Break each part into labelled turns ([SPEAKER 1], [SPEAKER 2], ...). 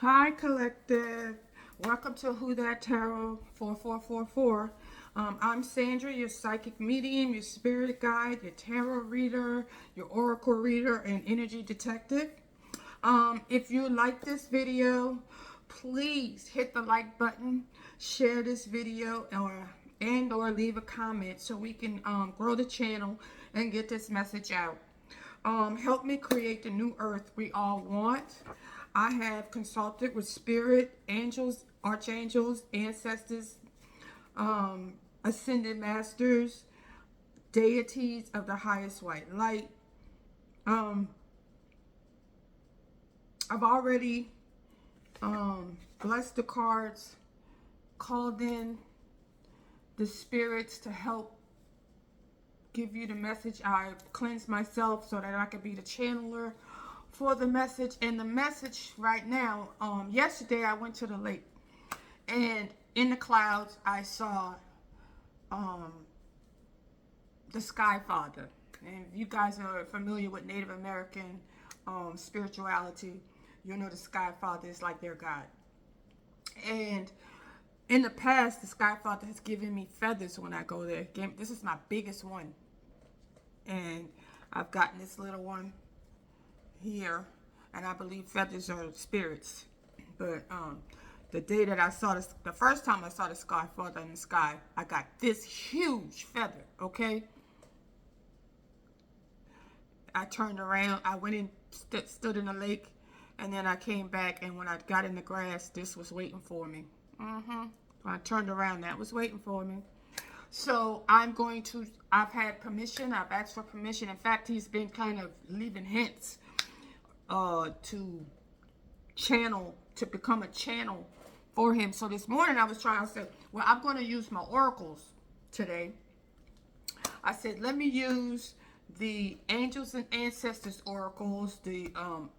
[SPEAKER 1] Hi, collective. Welcome to Who That Tarot 4444. I'm Sandra, your psychic medium, your spirit guide, your tarot reader, your oracle reader, and energy detective. If you like this video, please hit the like button, share this video, or leave a comment so we can grow the channel and get this message out. Help me create the new earth we all want. I have consulted with spirit, angels, archangels, ancestors, ascended masters, deities of the highest white light. Um, I've already blessed the cards, called in the spirits to help give you the message. I cleansed myself so that I could be the channeler for the message. And the message right now, yesterday I went to the lake, and in the clouds I saw the Sky Father. And if you guys are familiar with Native American spirituality, you know the Sky Father is like their God. And in the past, the Sky Father has given me feathers when I go there. This is my biggest one. And I've gotten this little one here. And I believe feathers are spirits. But the day that I saw this, the first time I saw the Sky Father in the sky, I got this huge feather, okay? I turned around, I went in, stood in the lake, and then I came back, and when I got in the grass, this was waiting for me. When I turned around, that was waiting for me. So I've had permission, I've asked for permission. In fact, he's been kind of leaving hints to become a channel for him. So this morning I said, well, I'm going to use my oracles today. I said, let me use the Angels and Ancestors oracles, the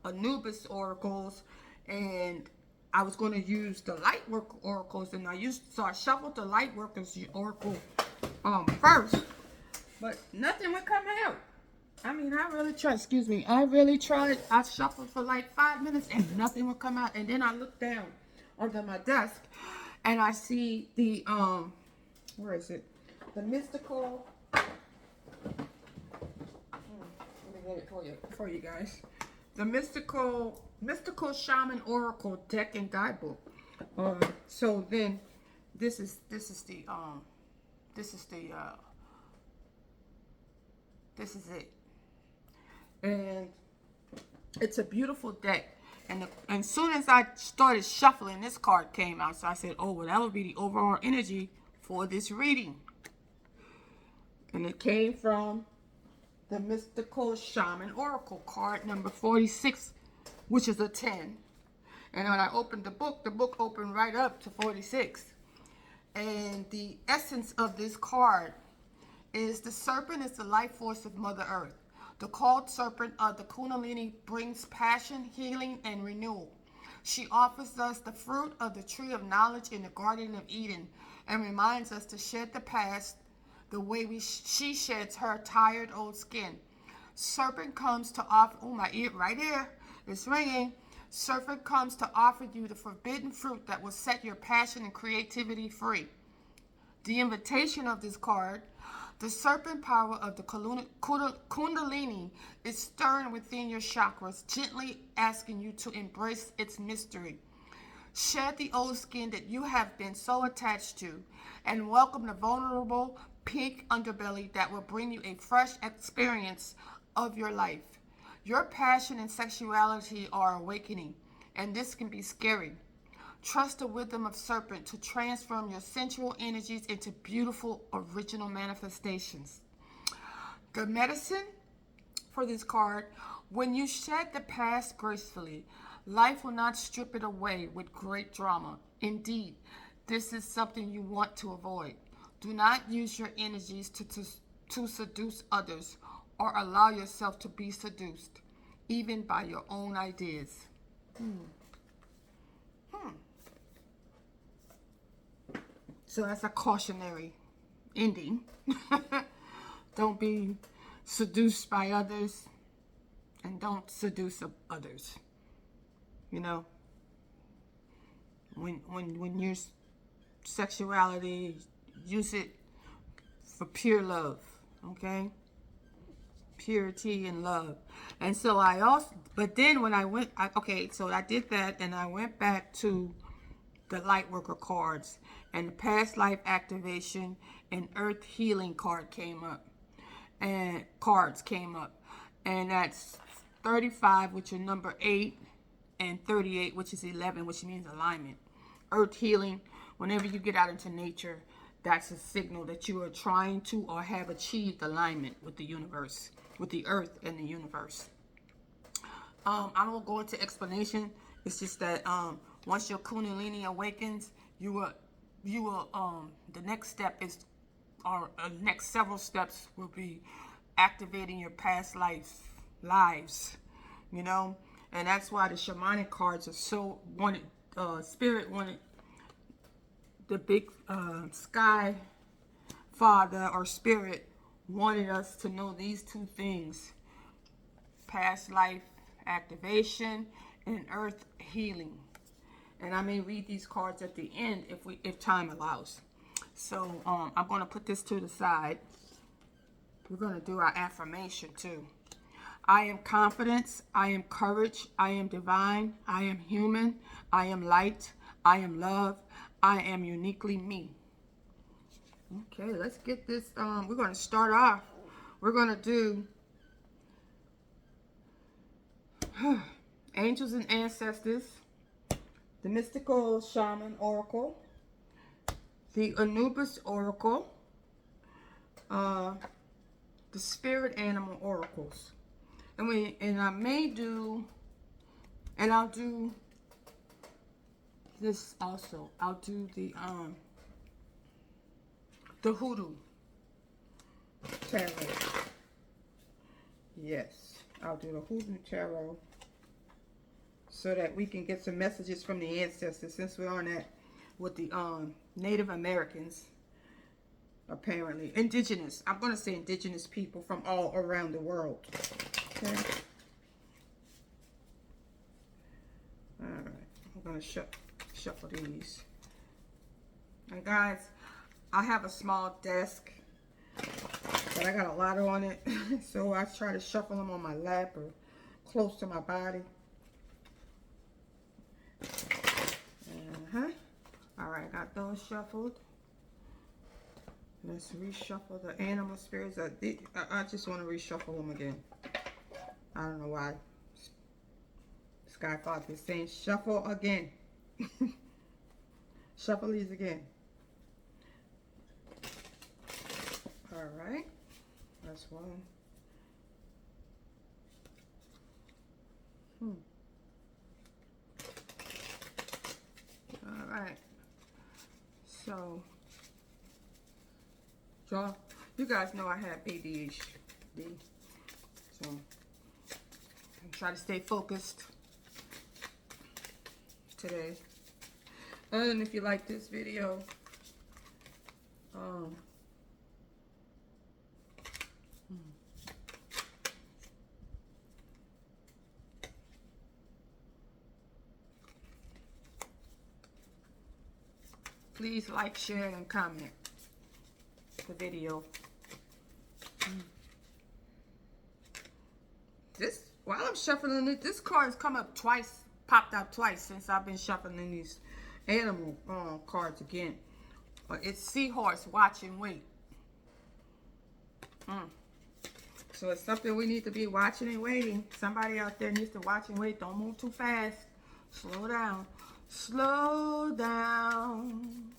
[SPEAKER 1] Anubis oracles, and I was going to use the Lightwork oracles, and so I shuffled the Lightworkers oracle first, but nothing would come out. I mean, I really tried. I shuffled for like 5 minutes and nothing would come out. And then I looked down under my desk and I see the where is it? The mystical. Let me get it for you guys. The mystical shaman oracle deck and guidebook. So then this is it. And it's a beautiful deck. And as soon as I started shuffling, this card came out. So I said, oh, well, that would be the overall energy for this reading. And it came from the Mystical Shaman Oracle card number 46, which is a 10. And when I opened the book opened right up to 46. And the essence of this card is the serpent is the life force of Mother Earth. The called serpent of the Kundalini brings passion, healing, and renewal. She offers us the fruit of the tree of knowledge in the Garden of Eden and reminds us to shed the past the way she sheds her tired old skin. Serpent comes to offer, oh, my ear right here, it's ringing. Serpent comes to offer you the forbidden fruit that will set your passion and creativity free. The invitation of this card, the serpent power of the Kundalini is stirring within your chakras, gently asking you to embrace its mystery. Shed the old skin that you have been so attached to and welcome the vulnerable pink underbelly that will bring you a fresh experience of your life. Your passion and sexuality are awakening, and this can be scary. Trust the wisdom of serpent to transform your sensual energies into beautiful original manifestations. The medicine for this card, when you shed the past gracefully, life will not strip it away with great drama. Indeed, this is something you want to avoid. Do not use your energies to seduce others or allow yourself to be seduced, even by your own ideas. So that's a cautionary ending. Don't be seduced by others, and don't seduce others. You know, when your sexuality, use it for pure love, okay? Purity and love. And so I also, but then when I went, okay, so I did that, and I went back to the light worker cards, and the past life activation and earth healing card came up, and cards came up, and that's 35, which is number 8, and 38, which is 11, which means alignment. Earth healing, whenever you get out into nature, that's a signal that you are trying to or have achieved alignment with the universe, with the earth and the universe. I don't go into explanation. It's just that once your Kundalini awakens, you will the next step is, or next several steps will be activating your past lives, you know, and that's why the shamanic cards are so wanted. Spirit wanted the big sky father or spirit wanted us to know these two things: past life activation and earth healing. And I may read these cards at the end if time allows. So I'm going to put this to the side. We're going to do our affirmation too. I am confidence, I am courage, I am divine, I am human, I am light, I am love, I am uniquely me. Okay, let's get this. We're going to start off. We're going to do angels and ancestors, the mystical shaman oracle, the Anubis oracle, the spirit animal oracles, and I may do, and I'll do this also. I'll do the hoodoo tarot. Yes, I'll do the hoodoo tarot, so that we can get some messages from the ancestors, since we're on that with the Native Americans, apparently. Indigenous. I'm going to say indigenous people from all around the world. Okay. Alright. I'm going to shuffle these. And guys, I have a small desk, but I got a lot on it. So I try to shuffle them on my lap or close to my body. Alright, got those shuffled. Let's reshuffle the animal spirits. I just want to reshuffle them again. I don't know why. Sky Father is saying shuffle again. Shuffle these again. Alright. That's one. Alright. So, you guys know I have ADHD. So, I'm trying to stay focused today. And if you like this video, please like, share, and comment the video. This, while I'm shuffling it, this card has come up twice, popped out twice since I've been shuffling these animal cards again. It's Seahorse, Watch and Wait. So it's something we need to be watching and waiting. Somebody out there needs to watch and wait. Don't move too fast. Slow down. Slow down.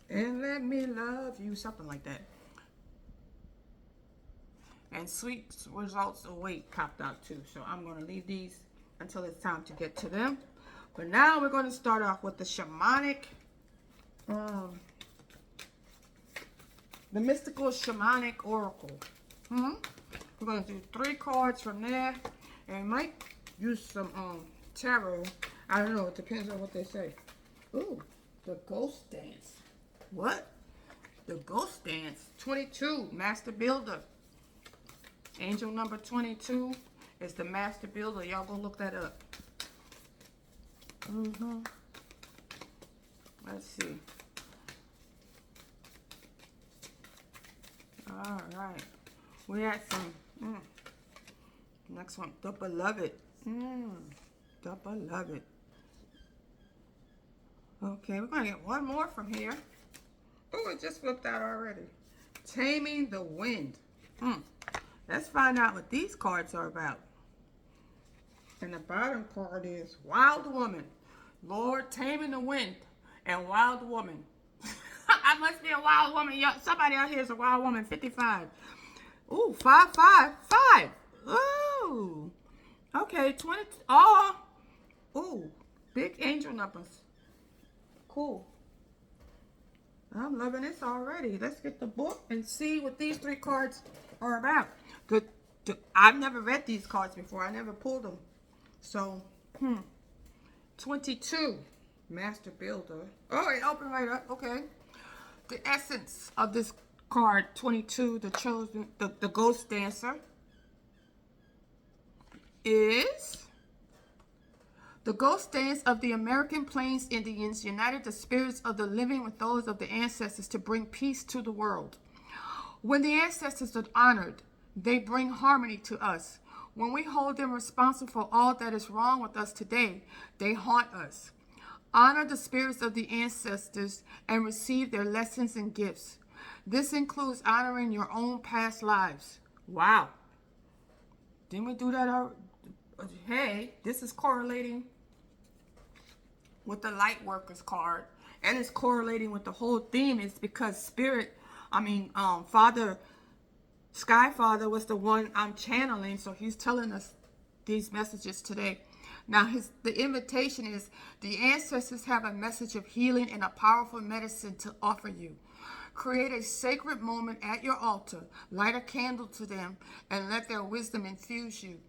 [SPEAKER 1] And let me love you. Something like that. And sweet results await popped out too. So I'm going to leave these until it's time to get to them. But now we're going to start off with the shamanic, the mystical shamanic oracle. We're going to do 3 cards from there. And might use some tarot. I don't know. It depends on what they say. Ooh, the ghost dance. What? The ghost dance. 22, Master Builder. Angel number 22 is the Master Builder. Y'all go look that up. Mm-hmm. Let's see. All right. We had some. Next one, the beloved. The beloved. Okay, we're gonna get one more from here. Oh, it just flipped out already. Taming the wind. Let's find out what these cards are about. And the bottom card is Wild Woman. Lord, taming the wind and Wild Woman. I must be a wild woman. Somebody out here is a wild woman. 55. Ooh, 555. Ooh. Okay, 20. Oh. Ooh. Big angel numbers. Cool. I'm loving this already. Let's get the book and see what these three cards are about. I've never read these cards before. I never pulled them. So, 22. Master Builder. Oh, it opened right up. Okay. The essence of this card, 22, the chosen, the ghost dancer, is the ghost dance of the American Plains Indians united the spirits of the living with those of the ancestors to bring peace to the world. When the ancestors are honored, they bring harmony to us. When we hold them responsible for all that is wrong with us today, they haunt us. Honor the spirits of the ancestors and receive their lessons and gifts. This includes honoring your own past lives. Wow. Didn't we do that? Hey, this is correlating with the light workers card. And it's correlating with the whole theme is because Father, Sky Father was the one I'm channeling. So he's telling us these messages today. Now, the invitation is the ancestors have a message of healing and a powerful medicine to offer you. Create a sacred moment at your altar, light a candle to them, and let their wisdom infuse you.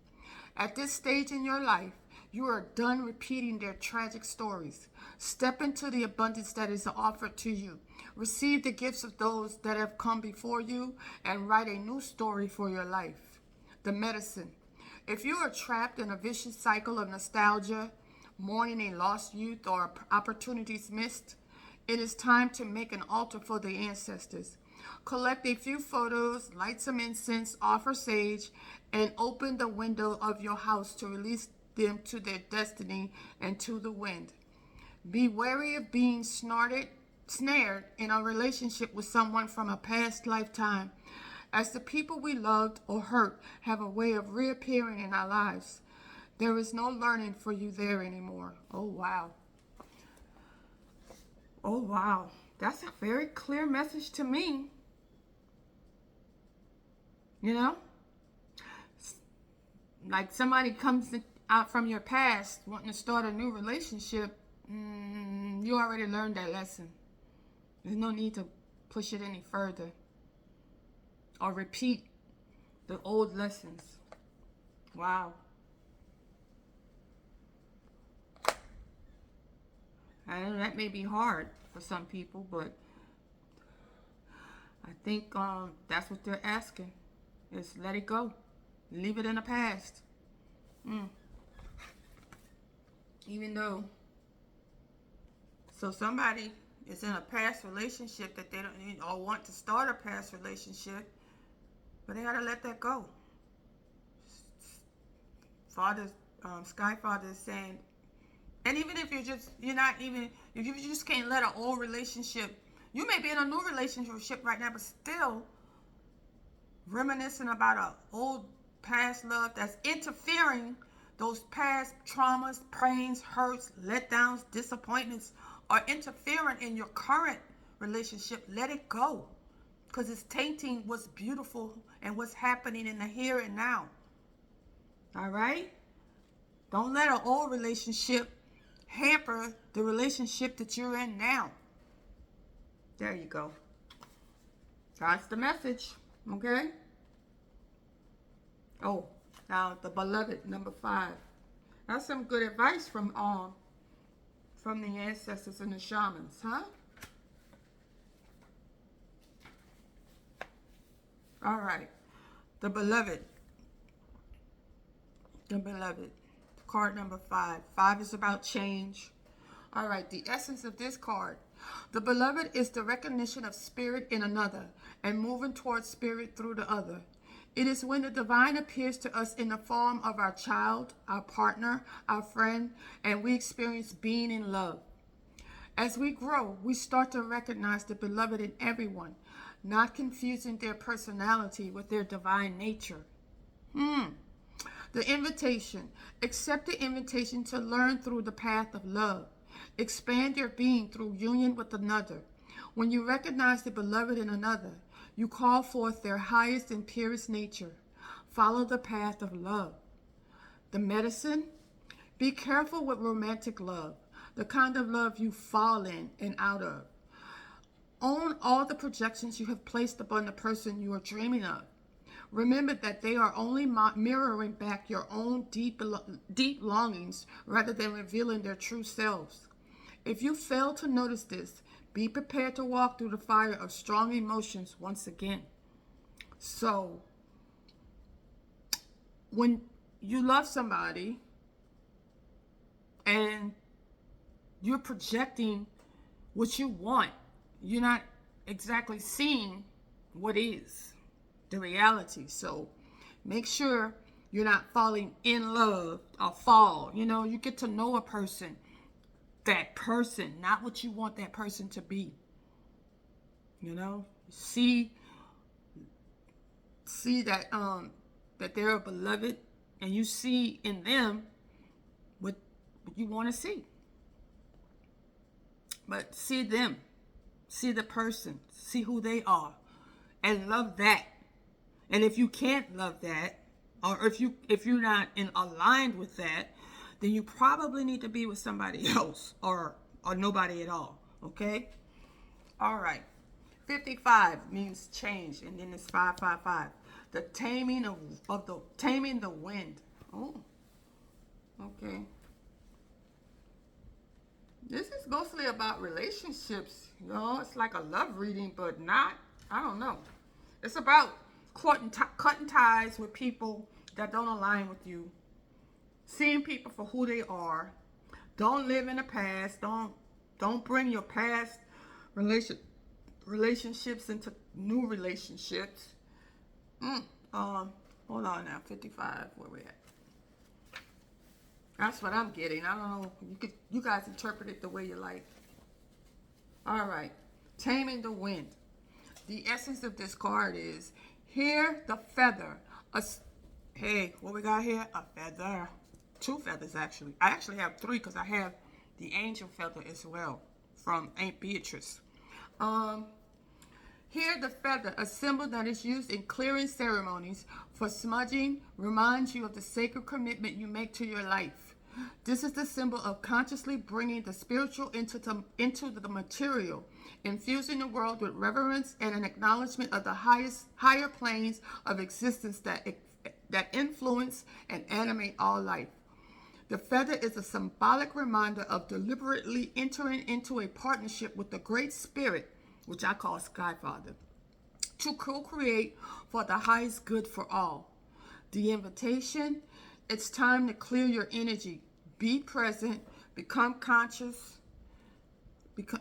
[SPEAKER 1] At this stage in your life, you are done repeating their tragic stories. Step into the abundance that is offered to you. Receive the gifts of those that have come before you and write a new story for your life. The medicine. If you are trapped in a vicious cycle of nostalgia, mourning a lost youth, or opportunities missed, it is time to make an altar for the ancestors. Collect a few photos, light some incense, offer sage, and open the window of your house to release them to their destiny and to the wind. Be wary of being snared in a relationship with someone from a past lifetime, as the people we loved or hurt have a way of reappearing in our lives. There is no learning for you there anymore. Oh, wow. Oh, wow. That's a very clear message to me. You know? Like somebody comes out from your past wanting to start a new relationship, you already learned that lesson. There's no need to push it any further or repeat the old lessons. Wow. I know that may be hard for some people, but I think that's what they're asking, is let it go. Leave it in the past. Even though, so somebody is in a past relationship that they don't or want to start a past relationship, but they gotta let that go. Father, Sky Father is saying, and even if if you just can't let an old relationship, you may be in a new relationship right now, but still reminiscing about an old past love that's interfering. Those past traumas, pains, hurts, letdowns, disappointments are interfering in your current relationship. Let it go, because it's tainting what's beautiful and what's happening in the here and now. All right? Don't let an old relationship hamper the relationship that you're in now. There you go. That's the message. Okay? Oh, now the beloved, number 5. That's some good advice from the ancestors and the shamans, huh? All right. The beloved. The beloved. card number 5. 5 is about change. All right, the essence of this card. The beloved is the recognition of spirit in another and moving towards spirit through the other. It is when the divine appears to us in the form of our child, our partner, our friend, and we experience being in love. As we grow, we start to recognize the beloved in everyone, not confusing their personality with their divine nature. The invitation. Accept the invitation to learn through the path of love. Expand your being through union with another. When you recognize the beloved in another, you call forth their highest and purest nature. Follow the path of love. The medicine. Be careful with romantic love, the kind of love you fall in and out of. Own all the projections you have placed upon the person you are dreaming of. Remember that they are only mirroring back your own deep longings rather than revealing their true selves. If you fail to notice this, be prepared to walk through the fire of strong emotions once again. So, when you love somebody and you're projecting what you want, you're not exactly seeing what is the reality. So make sure you're not falling in love or fall. You get to know a person, that person, not what you want that person to be. See that that they're a beloved, and you see in them what you want to see. But see them, see the person, see who they are, and love that. And if you can't love that, or if you're not aligned with that, then you probably need to be with somebody else or nobody at all. Okay? All right. 55 means change, and then it's 555. The taming taming the wind. Oh. Okay. This is mostly about relationships, It's like a love reading, but not. I don't know. It's about cutting ties with people that don't align with you. Seeing people for who they are. Don't live in the past. Don't bring your past relationships into new relationships. Hold on now. 55. Where we at? That's what I'm getting. I don't know. You guys interpret it the way you like. All right. Taming the wind. The essence of this card is, hear the feather. Hey, what we got here? A feather. 2 feathers, actually. I actually have 3 because I have the angel feather as well from Aunt Beatrice. Here the feather, a symbol that is used in clearing ceremonies for smudging, reminds you of the sacred commitment you make to your life. This is the symbol of consciously bringing the spiritual into the material, infusing the world with reverence and an acknowledgement of the higher planes of existence that influence and animate all life. The feather is a symbolic reminder of deliberately entering into a partnership with the Great Spirit, which I call Sky Father, to co-create for the highest good for all. The invitation, it's time to clear your energy. Be present, become conscious.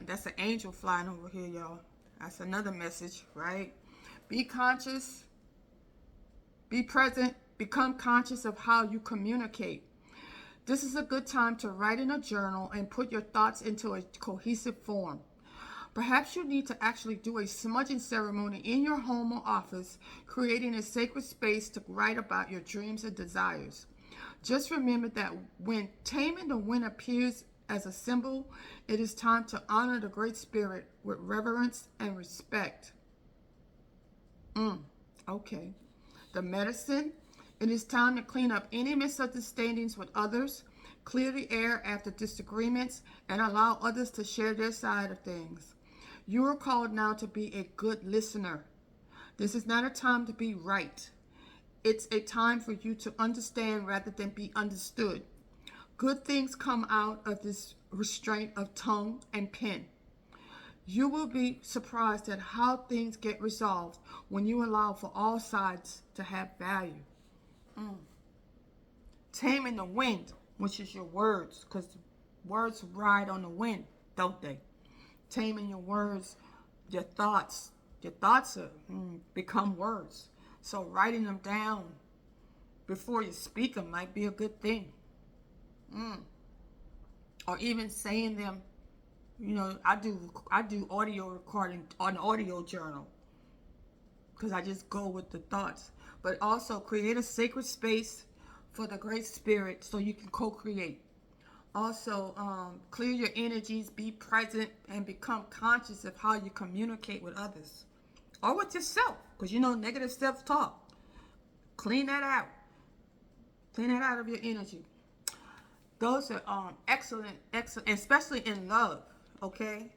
[SPEAKER 1] That's an angel flying over here, y'all. That's another message, right? Be conscious, be present, become conscious of how you communicate. This is a good time to write in a journal and put your thoughts into a cohesive form. Perhaps you need to actually do a smudging ceremony in your home or office, creating a sacred space to write about your dreams and desires. Just remember that when taming the wind appears as a symbol, it is time to honor the Great Spirit with reverence and respect. Okay. The medicine. It is time to clean up any misunderstandings with others, clear the air after disagreements, and allow others to share their side of things. You are called now to be a good listener. This is not a time to be right. It's a time for you to understand rather than be understood. Good things come out of this restraint of tongue and pen. You will be surprised at how things get resolved when you allow for all sides to have value. Taming the wind. which is your words, because words ride on the wind, don't they? Taming your words, your thoughts. Your thoughts are, become words. So writing them down before you speak them might be a good thing. Or even saying them. You know, I do audio recording on audio journal because I just go with the thoughts. But also create a sacred space for the Great Spirit so you can co-create. Also, clear your energies, be present, and become conscious of how you communicate with others or with yourself, because you know negative self-talk. Clean that out. Clean that out of your energy. Those are excellent, especially in love. Okay,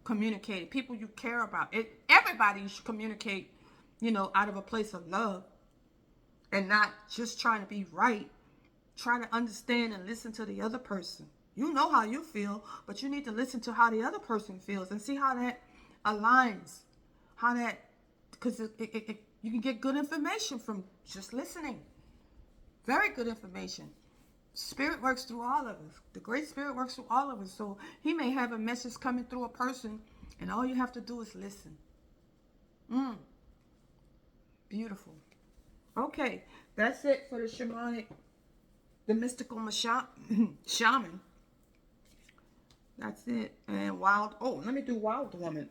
[SPEAKER 1] communicate. People you care about. Everybody should communicate. You know, out of a place of love, and not just trying to be right. Try to understand and listen to the other person. You know how you feel, but you need to listen to how the other person feels and see how that aligns. How that, because you can get good information from just listening. Very good information. Spirit works through all of us. The Great Spirit works through all of us. So he may have a message coming through a person, and all you have to do is listen. Beautiful. Okay, that's it for the shamanic, the mystical shaman. That's it. And let me do wild woman.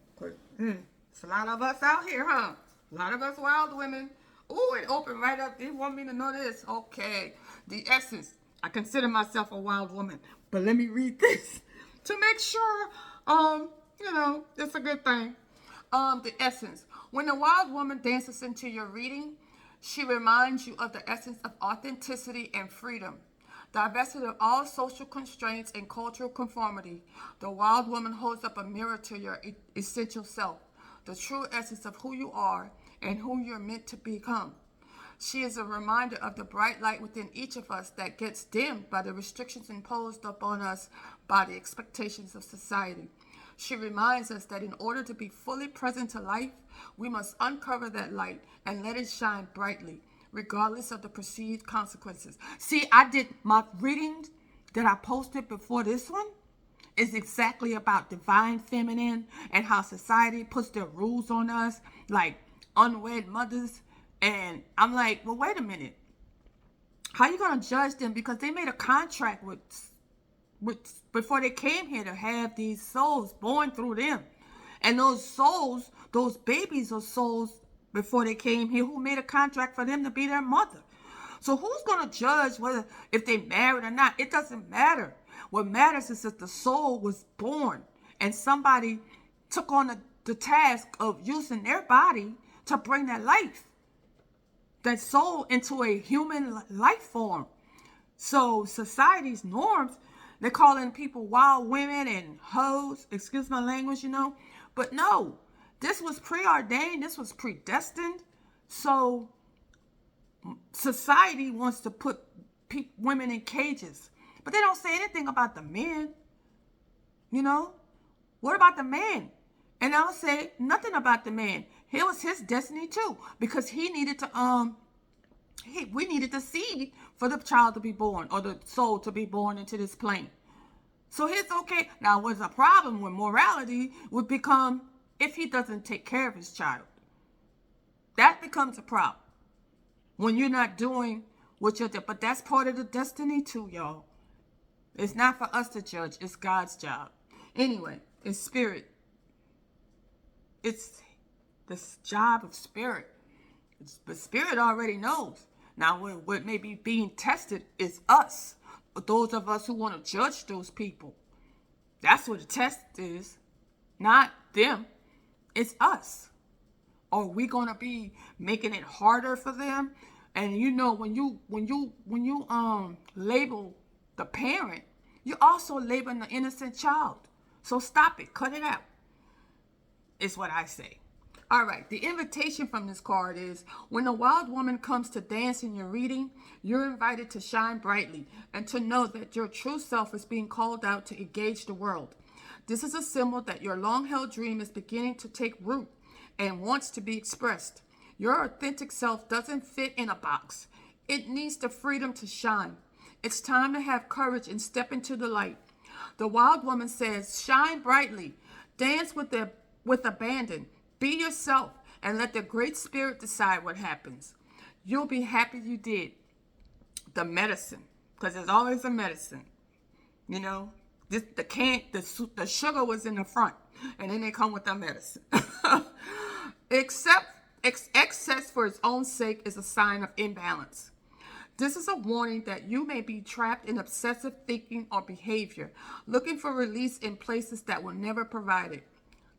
[SPEAKER 1] It's a lot of us out here, huh? A lot of us wild women. Oh, it opened right up. They want me to know this. Okay. The essence. I consider myself a wild woman. But let me read this to make sure, it's a good thing. The essence. When the wild woman dances into your reading, she reminds you of the essence of authenticity and freedom. Divested of all social constraints and cultural conformity, the wild woman holds up a mirror to your essential self, the true essence of who you are and who you're meant to become. She is a reminder of the bright light within each of us that gets dimmed by the restrictions imposed upon us by the expectations of society. She reminds us that in order to be fully present to life, we must uncover that light and let it shine brightly, regardless of the perceived consequences. See, I did my reading that I posted before this one is exactly about divine feminine and how society puts their rules on us, like unwed mothers. And I'm like, well, wait a minute. How are you going to judge them? Because they made a contract with before they came here to have these souls born through them. And those souls, those babies are souls before they came here who made a contract for them to be their mother. So who's going to judge whether if they married or not? It doesn't matter. What matters is that the soul was born and somebody took on the task of using their body to bring that life, that soul into a human life form. So society's norms, they're calling people wild women and hoes, excuse my language, But no, this was preordained. This was predestined. So society wants to put women in cages. But they don't say anything about the men. What about the man? And I don't say nothing about the man. It was his destiny too. Because he needed to, we needed the seed for the child to be born or the soul to be born into this plane. So it's okay. Now, what's a problem with morality would become if he doesn't take care of his child. That becomes a problem when you're not doing what you're doing. But that's part of the destiny too, y'all. It's not for us to judge. It's God's job. Anyway, it's spirit. It's the job of spirit. But spirit already knows. Now, what may be being tested is us. Those of us who want to judge those people. That's what the test is. Not them. It's us. Are we going to be making it harder for them? And when you label the parent, you're also labeling the innocent child. So stop it. Cut it out. Is what I say. All right, the invitation from this card is, when a wild woman comes to dance in your reading, you're invited to shine brightly and to know that your true self is being called out to engage the world. This is a symbol that your long-held dream is beginning to take root and wants to be expressed. Your authentic self doesn't fit in a box. It needs the freedom to shine. It's time to have courage and step into the light. The wild woman says, shine brightly, dance with abandon, be yourself, and let the Great Spirit decide what happens. You'll be happy you did. The medicine, because there's always a medicine. You know, the sugar was in the front, and then they come with the medicine. Except excess for its own sake is a sign of imbalance. This is a warning that you may be trapped in obsessive thinking or behavior, looking for release in places that will never provide it.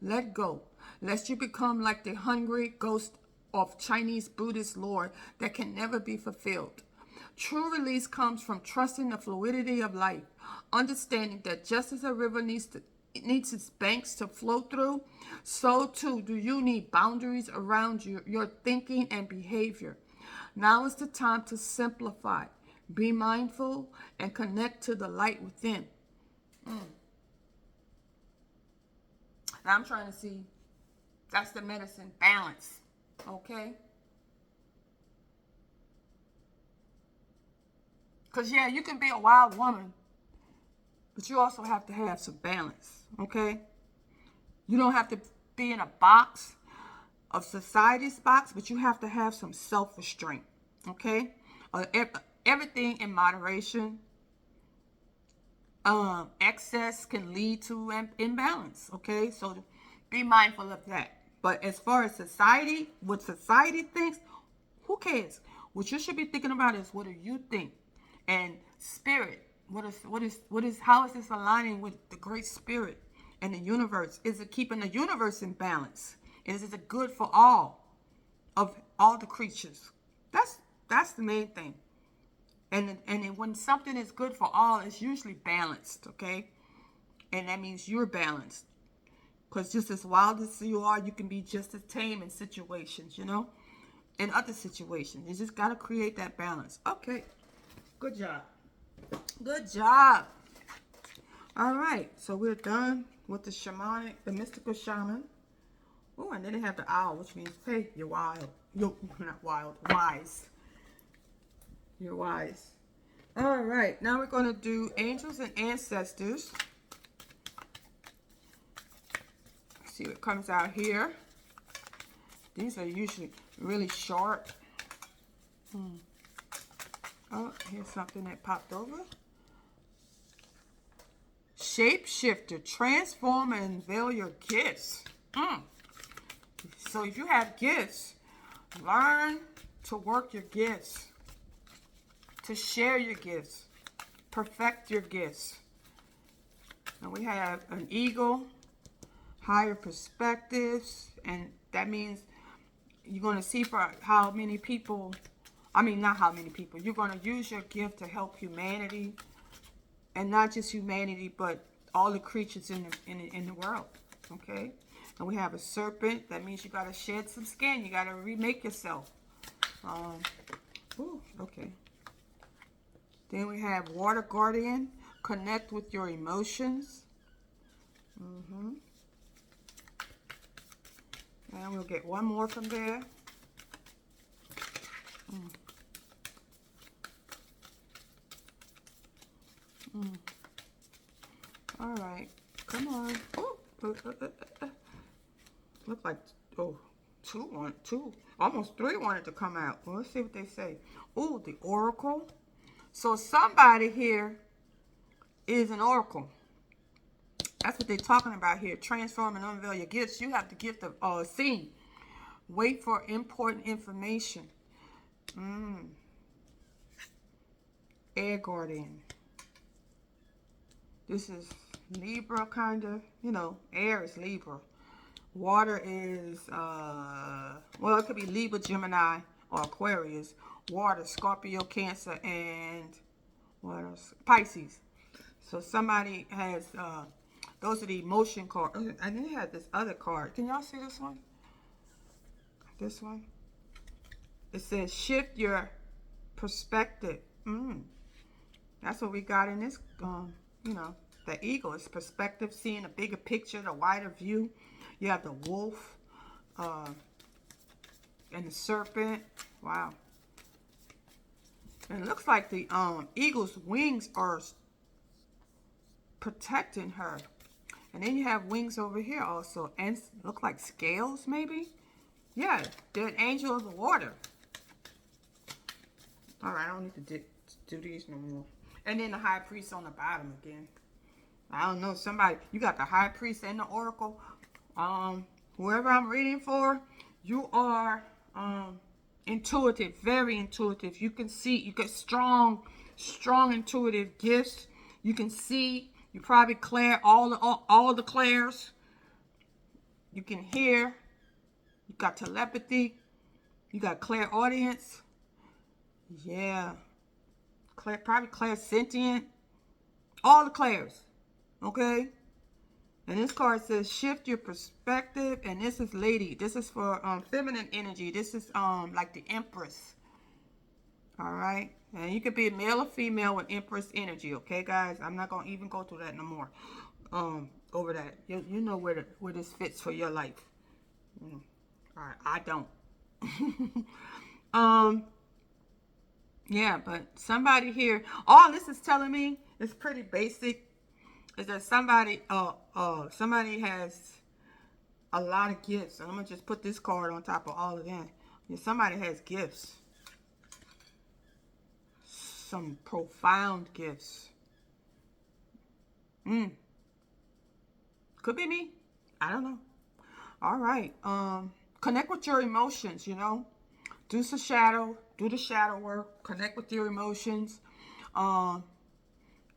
[SPEAKER 1] Let go, lest you become like the hungry ghost of Chinese Buddhist lore that can never be fulfilled. True release comes from trusting the fluidity of life, understanding that just as a river needs its banks to flow through, so too do you need boundaries around your thinking and behavior. Now is the time to simplify, be mindful, and connect to the light within. Now I'm trying to see, that's the medicine, balance, okay? Because, yeah, you can be a wild woman, but you also have to have some balance, okay? You don't have to be in a box of society's box, but you have to have some self-restraint, okay? Everything in moderation. Excess can lead to an imbalance, okay? So be mindful of that. But as far as society, what society thinks, who cares? What you should be thinking about is, what do you think? And spirit, how is this aligning with the great spirit and the universe? Is it keeping the universe in balance? Is it good for all of all the creatures? That's the main thing. And when something is good for all, it's usually balanced, okay? And that means you're balanced. Because just as wild as you are, you can be just as tame in situations, you know? In other situations. You just got to create that balance. Okay. Good job. Good job. All right. So we're done with the mystical shaman. Oh, and then they have the owl, which means, hey, you're wild. You're not wild, wise. You're wise. All right. Now we're going to do angels and ancestors. See what comes out here. These are usually really sharp. Oh, here's something that popped over. Shapeshifter, transform and unveil your gifts. So if you have gifts, learn to work your gifts, to share your gifts, perfect your gifts. And we have an eagle, higher perspectives, and that means you're going to see for how many people, not how many people, you're going to use your gift to help humanity, and not just humanity, but all the creatures in the world, okay? And we have a serpent. That means you got to shed some skin. You got to remake yourself. Okay. Then we have water guardian. Connect with your emotions. And we'll get one more from there. All right. Come on. Look like, two, almost three wanted to come out. Well, let's see what they say. Oh, the oracle. So somebody here is an oracle. That's what they're talking about here. Transform and unveil your gifts. You have the gift of seeing. Wait for important information. Air guardian. This is Libra, kind of. You know, air is Libra. Water is, it could be Libra, Gemini, or Aquarius. Water, Scorpio, Cancer, and what else? Pisces. So somebody has, those are the emotion cards. I didn't have this other card. Can y'all see this one? This one? It says shift your perspective. That's what we got in this, the eagle. It's perspective, seeing a bigger picture, the wider view. You have the wolf and the serpent. Wow. And it looks like the eagle's wings are protecting her. And then you have wings over here also. And look like scales maybe. Yeah, they're an angel of the water. All right, I don't need to do these no more. And then the high priest on the bottom again. I don't know, somebody, you got the high priest and the oracle. Whoever I'm reading for, you are intuitive, very intuitive. You can see, you get strong intuitive gifts. You can see, you probably clear all the clairs. You can hear. You got telepathy. You got clairaudience. Yeah. Probably clairsentient. All the clairs. Okay? And this card says shift your perspective. And this is lady. This is for feminine energy. This is like the Empress. All right? And you could be a male or female with Empress energy. Okay, guys? I'm not going to even go through that no more. Over that. You know where this fits for your life. All right. I don't. Yeah, but somebody here, all this is telling me is pretty basic. Is that somebody has a lot of gifts. I'm gonna just put this card on top of all of that. Yeah, somebody has gifts. Some profound gifts. Could be me. I don't know. All right. Connect with your emotions, you know. Do the shadow work, connect with your emotions.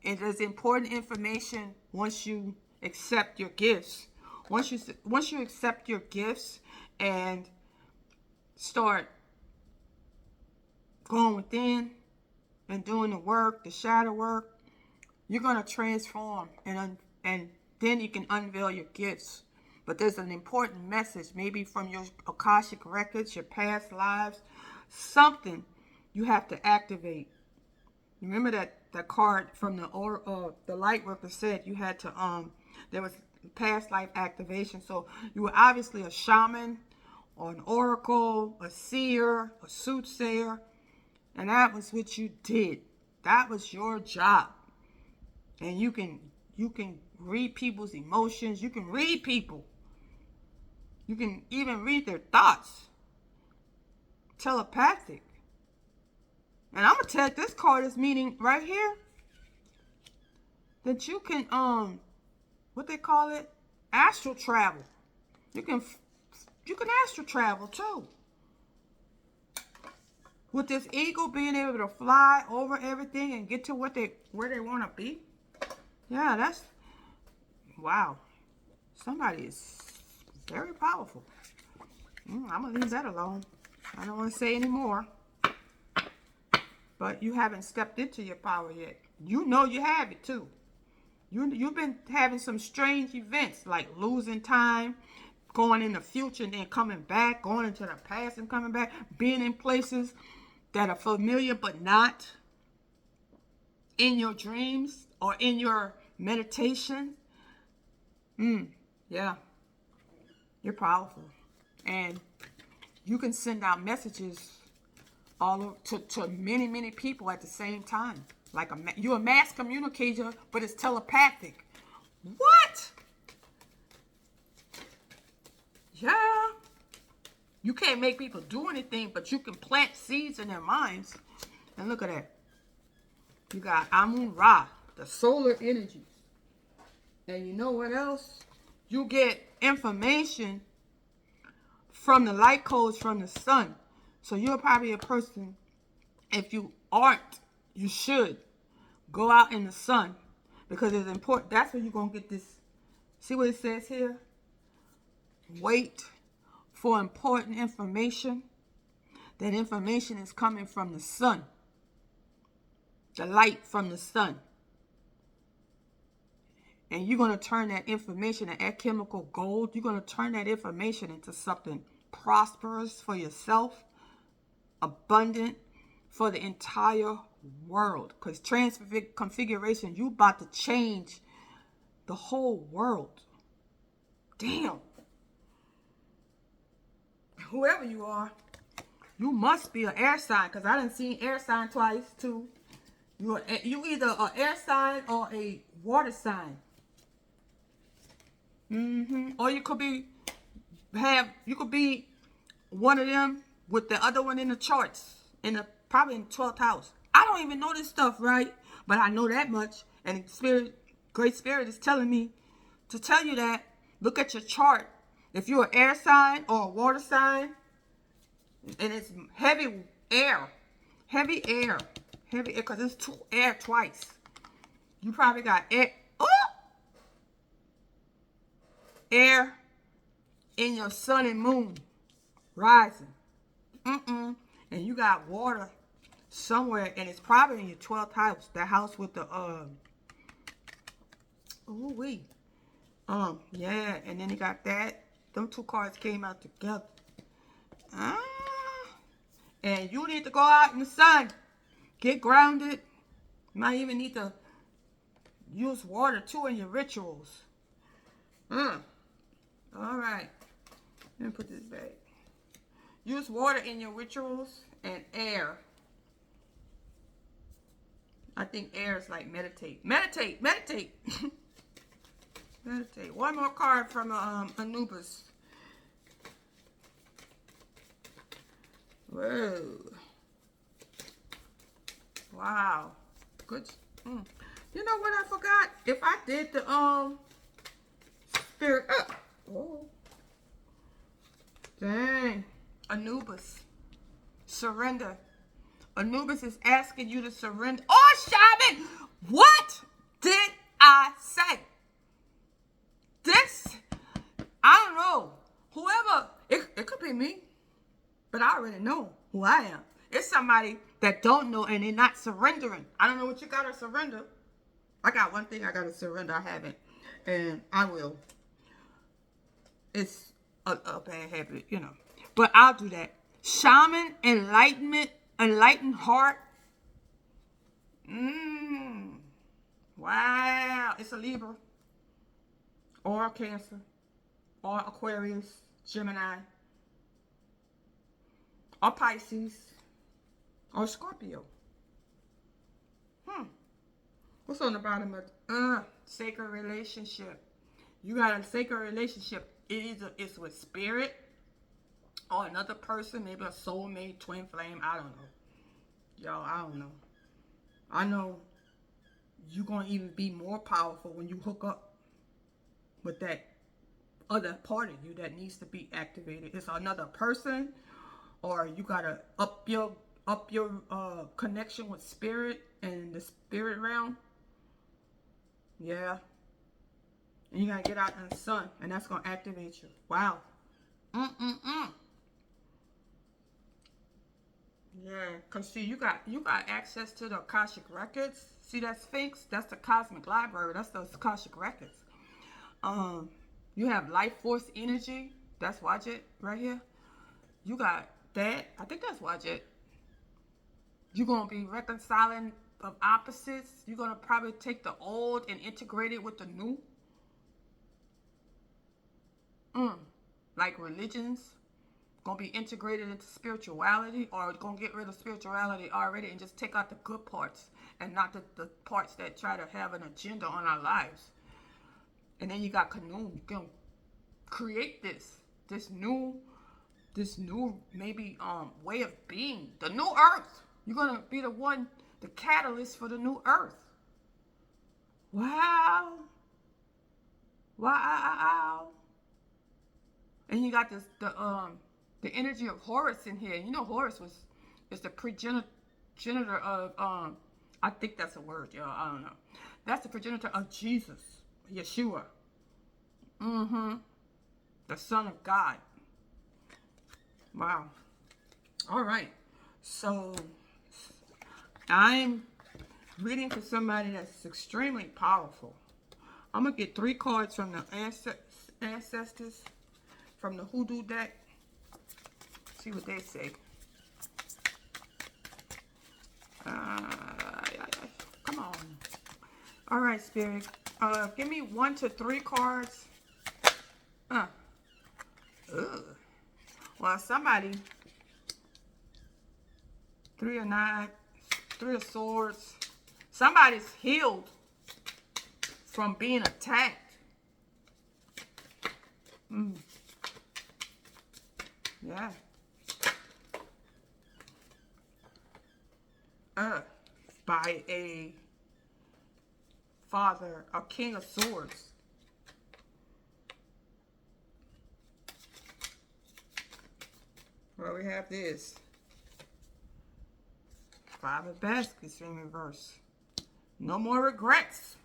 [SPEAKER 1] It is important information once you accept your gifts. Once you accept your gifts and start going within and doing the work, the shadow work, you're gonna transform and then you can unveil your gifts. But there's an important message, maybe from your Akashic records, your past lives, something you have to activate. Remember that card from the light worker said you had to there was past life activation. So you were obviously a shaman or an oracle, a seer, a soothsayer, and that was what you did. That was your job. And you can read people's emotions. You can read people. You can even read their thoughts. Telepathic. And I'm going to tell you, this card is meaning right here that you can, what they call it? Astral travel. You can astral travel too. With this eagle being able to fly over everything and get to where they want to be. Yeah, that's, wow. Somebody is very powerful. I'm going to leave that alone. I don't want to say any more. But you haven't stepped into your power yet. You know you have it too. You've been having some strange events like losing time, going in the future and then coming back, going into the past and coming back, being in places that are familiar but not in your dreams or in your meditation. Yeah. You're powerful. And you can send out messages all over to many people at the same time. Like you're a mass communicator, but it's telepathic. What? Yeah. You can't make people do anything, but you can plant seeds in their minds. And look at that. You got Amun Ra, the solar energies. And you know what else? You get information from the light codes from the sun. So you're probably a person, if you aren't, you should go out in the sun because it's important. That's where you're going to get this. See what it says here? Wait for important information. That information is coming from the sun. The light from the sun. And you're going to turn that information, that alchemical gold, you're going to turn that information into something prosperous for yourself, abundant for the entire world. Because transfiguration, you about to change the whole world. Damn. Whoever you are, You must be an air sign, because I done seen air sign twice too. You either an air sign or a water sign. Or you could be one of them with the other one in the charts probably in the 12th house. I don't even know this stuff, right? But I know that much, and Great Spirit is telling me to tell you that. Look at your chart. If you're an air sign or a water sign, and it's heavy air, because it's two air twice. You probably got air in your sun and moon rising. And you got water somewhere, and it's probably in your 12th house, the house with the yeah, and then you got that. Them two cards came out together. And you need to go out in the sun, get grounded. You might even need to use water too in your rituals. All right, let me put this back. Use water in your rituals and air. I think air is like meditate. Meditate. Meditate. One more card from Anubis. Whoa. Wow. Good. You know what I forgot? If I did the spirit up. Oh. Dang. Anubis. Surrender. Anubis is asking you to surrender. Oh, shaman! What did I say? This, I don't know. Whoever, it could be me, but I already know who I am. It's somebody that don't know and they're not surrendering. I don't know what you got to surrender. I got one thing I got to surrender. I haven't, and I will. It's a bad habit, you know. But I'll do that. Shaman, enlightened heart. Wow. It's a Libra. Or Cancer. Or Aquarius. Gemini. Or Pisces. Or Scorpio. What's on the bottom of sacred relationship? You got a sacred relationship. It's with spirit or another person, maybe a soulmate, twin flame. I don't know. Y'all, I don't know. I know you're going to even be more powerful when you hook up with that other part of you that needs to be activated. It's another person, or you got to up your connection with spirit and the spirit realm. Yeah. And you got to get out in the sun, and that's going to activate you. Wow. Yeah, because see, you got access to the Akashic Records. See that Sphinx? That's the Cosmic Library. That's those Akashic Records. You have life force energy. That's Wadjet right here. You got that. I think that's Wadjet. You're going to be reconciling of opposites. You're going to probably take the old and integrate it with the new. Like religions. Going to be integrated into spirituality, or going to get rid of spirituality already and just take out the good parts and not the parts that try to have an agenda on our lives. And then you got Kanun. You're going to create this new maybe way of being, the new earth. You're going to be the catalyst for the new earth. Wow. And you got the energy of Horus in here. You know Horus is the progenitor of I think that's a word, y'all. I don't know. That's the progenitor of Jesus, Yeshua. The Son of God. Wow. All right. So I'm reading for somebody that's extremely powerful. I'm gonna get 3 cards from the ancestors from the Hoodoo deck. See what they say. Come on. All right, Spirit. Give me 1 to 3 cards. Well, somebody Three of Knives, Three of Swords. Somebody's healed from being attacked. Yeah. By a father, a King of Swords. Well, we have this. Five of Baskets in reverse. No more regrets.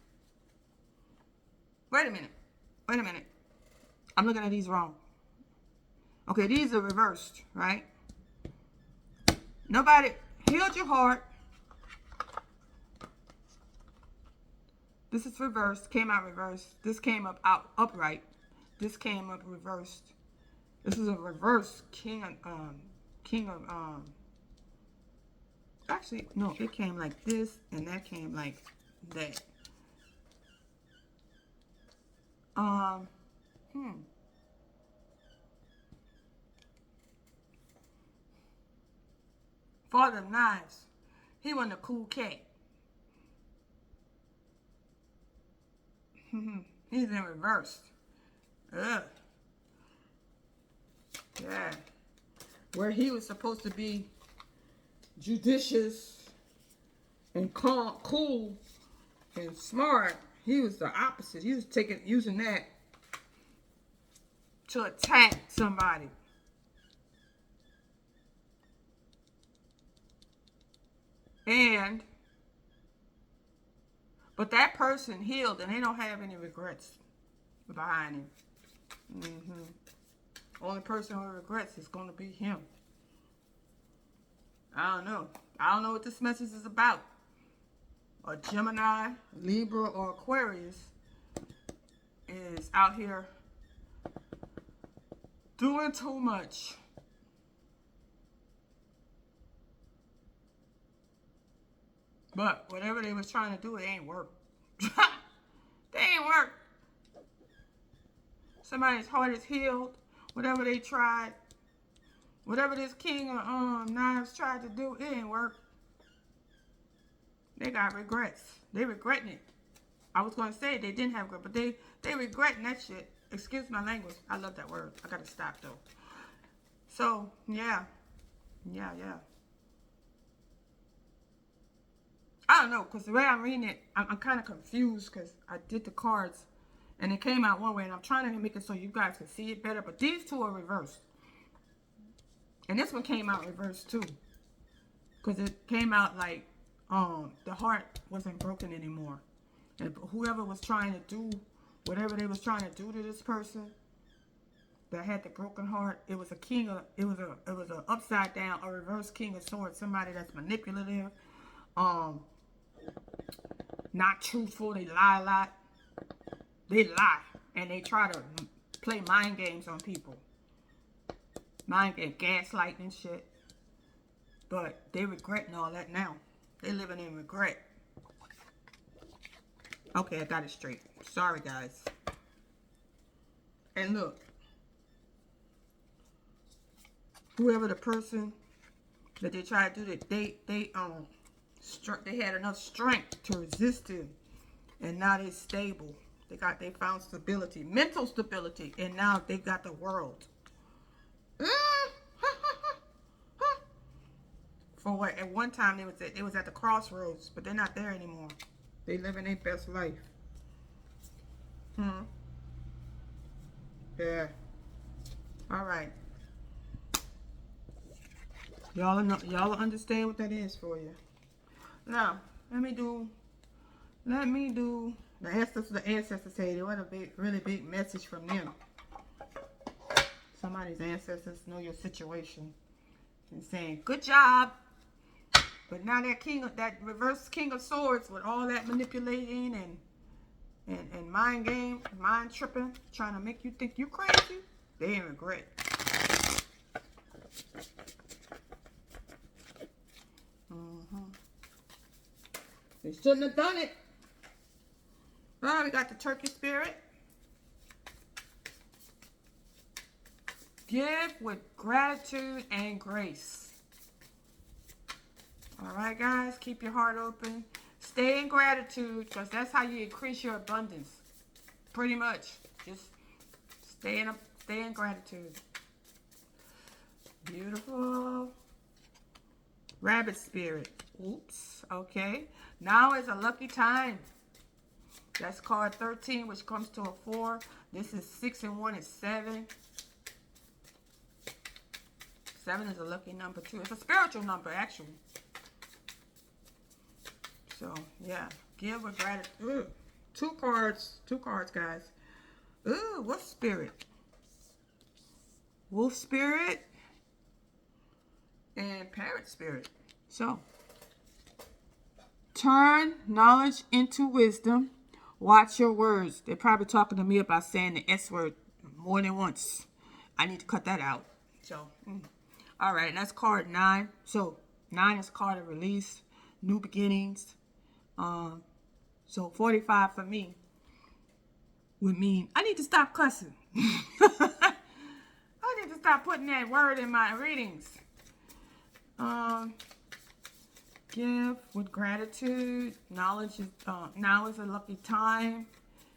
[SPEAKER 1] Wait a minute. Wait a minute. I'm looking at these wrong. Okay, these are reversed, right? Nobody healed your heart. This is reversed. Came out reversed. This came up out upright. This came up reversed. This is a reverse actually, no, it came like this, and that came like that. Father of Knives. He wasn't a cool cat. He's in reverse. Ugh. Yeah. Where he was supposed to be judicious and calm, cool and smart, he was the opposite. He was using that to attack somebody. But that person healed and they don't have any regrets behind him. Only person who regrets is going to be him. I don't know. I don't know what this message is about. A Gemini, Libra, or Aquarius is out here doing too much. But whatever they was trying to do, it ain't work. They ain't work. Somebody's heart is healed. Whatever they tried, whatever this King of Knives tried to do, it ain't work. They got regrets. They regretting it. I was going to say they didn't have regret, but they regretting that shit. Excuse my language. I love that word. I got to stop, though. So, yeah. Yeah. I don't know, because the way I'm reading it, I'm kind of confused because I did the cards and it came out one way, and I'm trying to make it so you guys can see it better, but these two are reversed. And this one came out reversed too, because it came out like the heart wasn't broken anymore. And whoever was trying to do whatever they was trying to do to this person that had the broken heart, it was a upside down, a reverse King of Swords, somebody that's manipulative, not truthful, they lie a lot. They lie, and they try to play mind games on people. Mind game, gaslighting and shit. But they regretting all that now. They living in regret. Okay, I got it straight. Sorry, guys. And look, whoever the person that they tried to do that, they had enough strength to resist it, and now they're stable. They found stability, mental stability, and now they got the world. For what? At one time they was at the crossroads, but they're not there anymore. They living their best life. Yeah. All right. Y'all understand what that is for you. Now, let me do the ancestors say they want a really big message from them. Somebody's ancestors know your situation and saying, good job. But now that reverse King of Swords with all that manipulating and mind game, mind tripping, trying to make you think you crazy, they ain't regret. They shouldn't have done it. Well, we got the Turkey Spirit. Give with gratitude and grace. All right, guys, keep your heart open. Stay in gratitude, because that's how you increase your abundance. Pretty much. Just stay in gratitude. Beautiful. Rabbit spirit. Oops. Okay. Now is a lucky time. That's card 13, which comes to a 4. This is 6 and 1 is 7. 7 is a lucky number too. It's a spiritual number, actually. So, yeah. Give with gratitude. Two cards, guys. Ooh, what spirit? Wolf spirit and parrot spirit. So, turn knowledge into wisdom. Watch your words. They're probably talking to me about saying the S word more than once. I need to cut that out. So, all right, that's card 9. So, 9 is a card of release, new beginnings. So 45 for me would mean I need to stop cussing. I need to stop putting that word in my readings. Give with gratitude. Knowledge is now is a lucky time.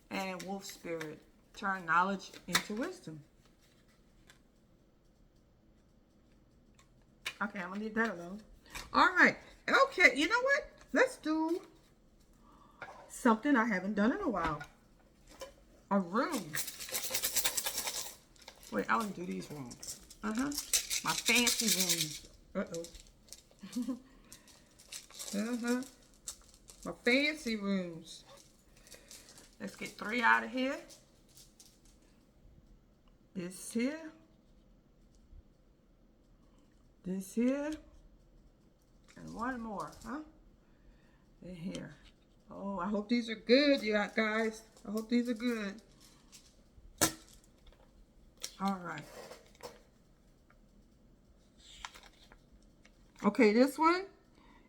[SPEAKER 1] And wolf spirit. Turn knowledge into wisdom. Okay, I'm gonna leave that alone. All right. Okay, you know what? Let's do something I haven't done in a while. A room. Wait, I want to do these rooms. My fancy rooms. My fancy rooms. Let's get 3 out of here. This here. This here. And one more, in here. Oh, I hope these are good, you guys. I hope these are good. All right. Okay, this one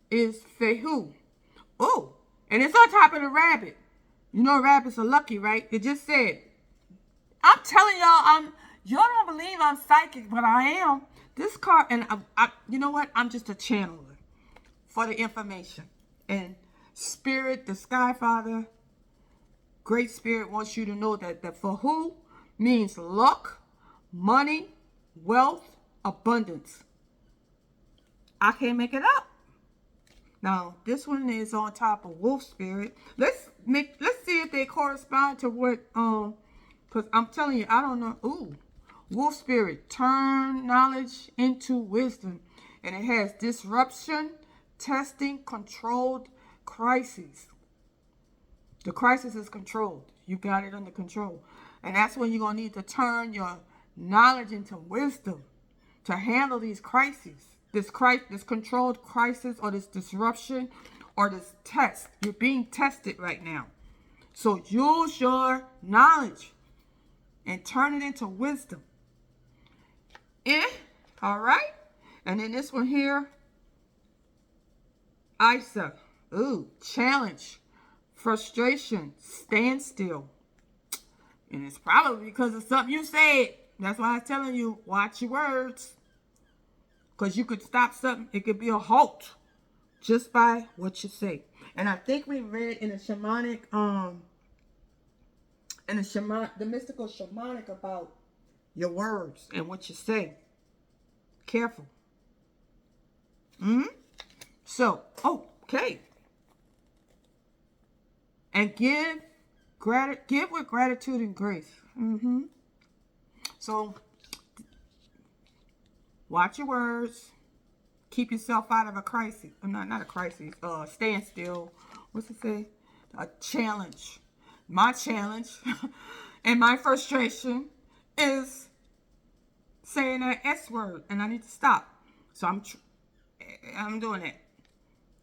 [SPEAKER 1] is Fehu. Oh, and it's on top of the rabbit. You know rabbits are lucky, right? It just said. I'm telling y'all, y'all don't believe I'm psychic, but I am. This card, and you know what? I'm just a channeler for the information. And Spirit, the Sky Father, Great Spirit wants you to know that Fehu means luck, money, wealth, abundance. I can't make it up. Now, this one is on top of wolf spirit. Let's see if they correspond to what because I'm telling you, I don't know. Ooh. Wolf spirit, turn knowledge into wisdom. And it has disruption, testing, controlled, crises. The crisis is controlled. You got it under control. And that's when you're going to need to turn your knowledge into wisdom to handle these crises. This controlled crisis or this disruption or this test. You're being tested right now. So use your knowledge and turn it into wisdom. All right. And then this one here. Isa. Ooh, challenge. Frustration. Standstill. And it's probably because of something you said. That's why I'm telling you, watch your words. Because you could stop something. It could be a halt just by what you say. And I think we read in a shamanic, the mystical shamanic about your words and what you say. Careful. So, okay. And give with gratitude and grace. So, watch your words. Keep yourself out of a crisis. Not a crisis. Standstill. What's it say? A challenge. My challenge and my frustration is saying that S word, and I need to stop. So I'm doing it.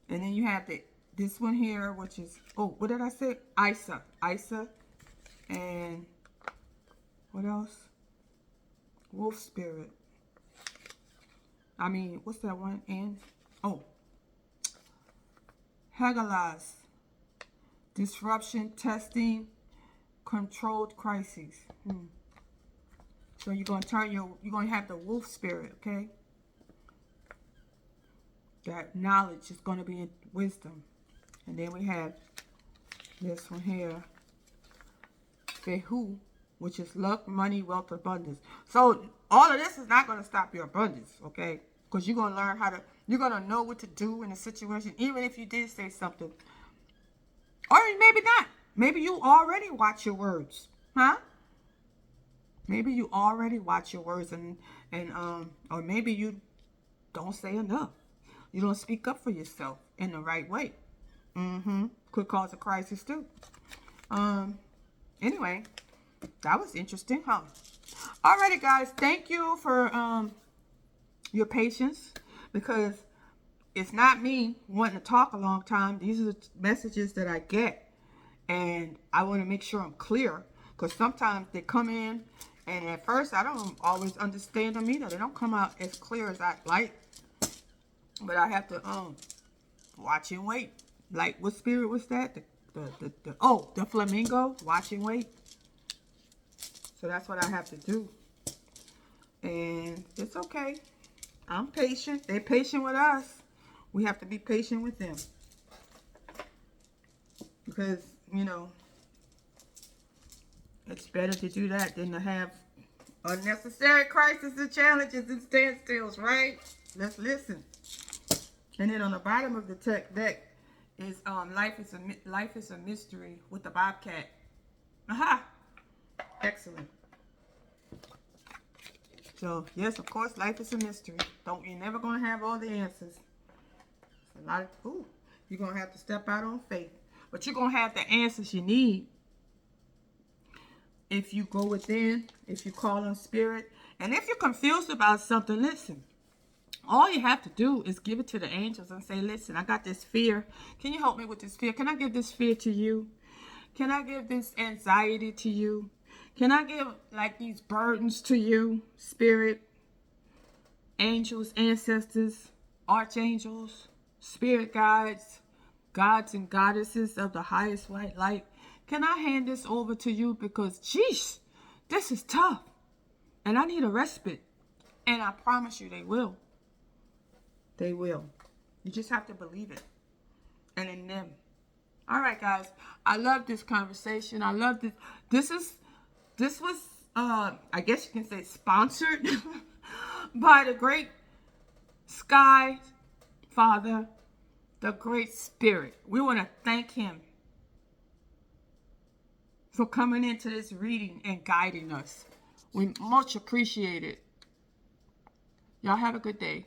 [SPEAKER 1] And then you have this one here, which is what did I say? Isa, and what else? Wolf spirit. What's that one? And Hagalaz. Disruption, testing, controlled crises. So you're gonna have the wolf spirit, okay? That knowledge is going to be in wisdom. And then we have this one here. Fehu, which is luck, money, wealth, abundance. So all of this is not going to stop your abundance, okay? Because you're going to learn how to, you're going to know what to do in a situation, even if you did say something. Or maybe not. Maybe you already watch your words, huh? Maybe you already watch your words or maybe you don't say enough. You don't speak up for yourself in the right way. Could cause a crisis too. Anyway, that was interesting, huh? Alrighty, guys. Thank you for your patience, because it's not me wanting to talk a long time. These are the messages that I get, and I want to make sure I'm clear, because sometimes they come in, and at first I don't always understand them either. They don't come out as clear as I like, but I have to watch and wait. Like, what spirit was that? The flamingo. Watch and wait. So that's what I have to do. And it's okay. I'm patient. They're patient with us. We have to be patient with them. Because, you know, it's better to do that than to have unnecessary crises and challenges and standstills, right? Let's listen. And then on the bottom of the deck is life is a mystery with the bobcat. Aha! Excellent. So yes, of course, life is a mystery. You're never gonna have all the answers. It's a lot of you're gonna have to step out on faith, but you're gonna have the answers you need if you go within, if you call on spirit, and if you're confused about something. Listen. All you have to do is give it to the angels and say, listen, I got this fear. Can you help me with this fear? Can I give this fear to you? Can I give this anxiety to you? Can I give like these burdens to you? Spirit, angels, ancestors, archangels, spirit guides, gods and goddesses of the highest white light. Can I hand this over to you? Because, geez, this is tough. And I need a respite. And I promise you they will. They will. You just have to believe it. And in them. All right, guys. I love this conversation. I love this. This was, I guess you can say, sponsored by the great Sky Father, the Great Spirit. We want to thank him for coming into this reading and guiding us. We much appreciate it. Y'all have a good day.